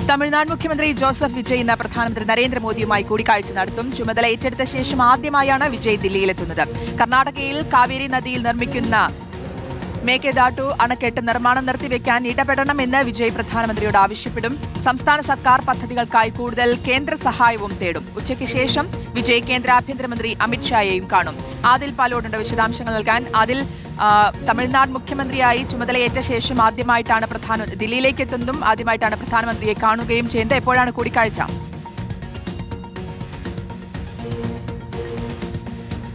തമിഴ്നാട് മുഖ്യമന്ത്രി ജോസഫ് വിജയ് ഇന്ന് പ്രധാനമന്ത്രി നരേന്ദ്രമോദിയുമായി കൂടിക്കാഴ്ച നടത്തും. ചുമതല ഏറ്റെടുത്ത ശേഷം ആദ്യമായാണ് വിജയ് ദില്ലിയിലെത്തുന്നത്. കർണാടകയിൽ കാവേരി നദിയിൽ നിർമ്മിക്കുന്ന മേക്കെദാട്ടു അണക്കെട്ട് നിർമ്മാണം നിർത്തിവെക്കാൻ ഇടപെടണമെന്ന് വിജയ് പ്രധാനമന്ത്രിയോട് ആവശ്യപ്പെടും. സംസ്ഥാന സർക്കാർ പദ്ധതികൾക്കായി കൂടുതൽ കേന്ദ്ര സഹായവും തേടും. ഉച്ചയ്ക്ക് ശേഷം വിജയ് കേന്ദ്ര ആഭ്യന്തരമന്ത്രി അമിത്ഷായെയും കാണും. ആദിൽ പാലോടുണ്ട് വിശദാംശങ്ങൾ നൽകാൻ. ആദിൽ, തമിഴ്നാട് മുഖ്യമന്ത്രിയായി ചുമതലയേറ്റ ശേഷം ആദ്യമായിട്ടാണ് ദില്ലിയിലേക്ക് എത്തുന്നതും ആദ്യമായിട്ടാണ് പ്രധാനമന്ത്രിയെ കാണുകയും ചെയ്യുന്നത്. എപ്പോഴാണ് കൂടിക്കാഴ്ച?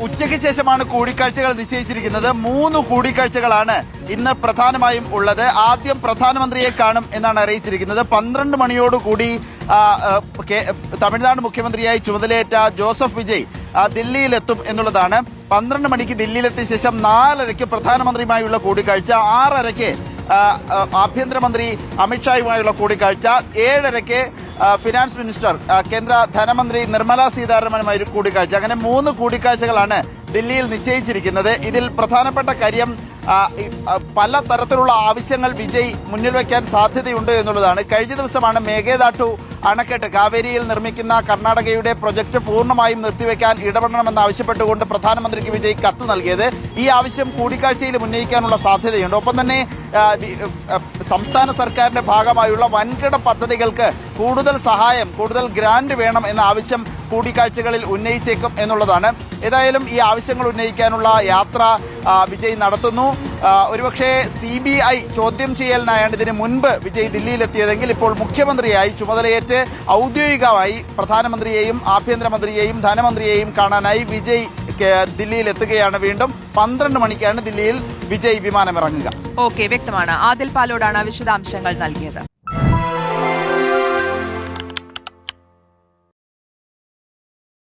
ഉച്ചയ്ക്ക് ശേഷമാണ് കൂടിക്കാഴ്ചകൾ നിശ്ചയിച്ചിരിക്കുന്നത്. 3 കൂടിക്കാഴ്ചകളാണ് ഇന്ന് പ്രധാനമായും ഉള്ളത്. ആദ്യം പ്രധാനമന്ത്രിയെ കാണും എന്നാണ് അറിയിച്ചിരിക്കുന്നത്. 12 മണിയോടുകൂടി തമിഴ്നാട് മുഖ്യമന്ത്രിയായി ചുമതലയേറ്റ ജോസഫ് വിജയ് ദില്ലിയിലെത്തും എന്നുള്ളതാണ്. 12 മണിക്ക് ദില്ലിയിലെത്തിയ ശേഷം 4:30 പ്രധാനമന്ത്രിയുമായുള്ള കൂടിക്കാഴ്ച, 6:30 ആഭ്യന്തരമന്ത്രി അമിത്ഷായുമായുള്ള കൂടിക്കാഴ്ച, 7:30 ഫിനാൻസ് മിനിസ്റ്റർ കേന്ദ്ര ധനമന്ത്രി നിർമ്മല സീതാരാമനുമായി കൂടിക്കാഴ്ച. അങ്ങനെ 3 കൂടിക്കാഴ്ചകളാണ് ദില്ലിയിൽ നിശ്ചയിച്ചിരിക്കുന്നത്. ഇതിൽ പ്രധാനപ്പെട്ട കാര്യം പല തരത്തിലുള്ള ആവശ്യങ്ങൾ വിജയ് മുന്നിൽ വയ്ക്കാൻ സാധ്യതയുണ്ട് എന്നുള്ളതാണ്. കഴിഞ്ഞ ദിവസമാണ് മേഘേദാട്ടു അണക്കെട്ട് കാവേരിയിൽ നിർമ്മിക്കുന്ന കർണാടകയുടെ പ്രൊജക്ട് പൂർണ്ണമായും നിർത്തിവെക്കാൻ ഇടപെടണമെന്ന് ആവശ്യപ്പെട്ടുകൊണ്ട് പ്രധാനമന്ത്രിക്ക് വിജയ് കത്ത് നൽകിയത്. ഈ ആവശ്യം കൂടിക്കാഴ്ചയിൽ ഉന്നയിക്കാനുള്ള സാധ്യതയുണ്ട്. ഒപ്പം തന്നെ സംസ്ഥാന സർക്കാരിന്റെ ഭാഗമായുള്ള വൻകിട പദ്ധതികൾക്ക് കൂടുതൽ സഹായം, കൂടുതൽ ഗ്രാന്റ് വേണം എന്ന ആവശ്യം കൂടിക്കാഴ്ചകളിൽ ഉന്നയിച്ചേക്കും എന്നുള്ളതാണ്. ഏതായാലും ഈ ആവശ്യങ്ങൾ ഉന്നയിക്കാനുള്ള യാത്ര വിജയ് നടത്തുന്നു. ഒരുപക്ഷെ CBI ചോദ്യം ചെയ്യലിനായാണ് ഇതിന് മുൻപ് വിജയ് ദില്ലിയിലെത്തിയതെങ്കിൽ ഇപ്പോൾ മുഖ്യമന്ത്രിയായി ചുമതലയേറ്റ് ഔദ്യോഗികമായി പ്രധാനമന്ത്രിയെയും ആഭ്യന്തരമന്ത്രിയെയും ധനമന്ത്രിയെയും കാണാനായി വിജയ് ദില്ലിയിൽ എത്തുകയാണ്. വീണ്ടും 12 മണിക്കാണ് ദില്ലിയിൽ വിജയ് വിമാനമിറങ്ങുക. ഓക്കെ, വ്യക്തമാണ്. ആദിൽ പാലോടാണ് വിശദാംശങ്ങൾ നൽകിയത്.